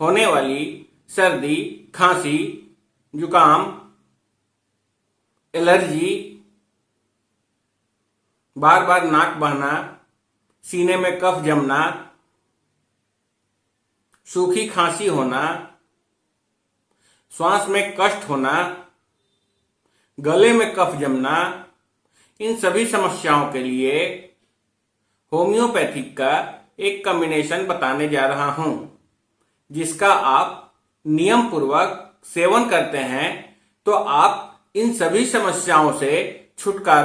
होने वाली सर्दी, खांसी, जुकाम, एलर्जी, बार बार नाक बहना, सीने में कफ जमना, सूखी खांसी होना, श्वास में कष्ट होना, गले में कफ जमना, इन सभी समस्याओं के लिए होम्योपैथिक का एक कॉम्बिनेशन बताने जा रहा हूं, जिसका आप नियम पूर्वक सेवन करते हैं तो आप इन सभी समस्याओं से छुटकारा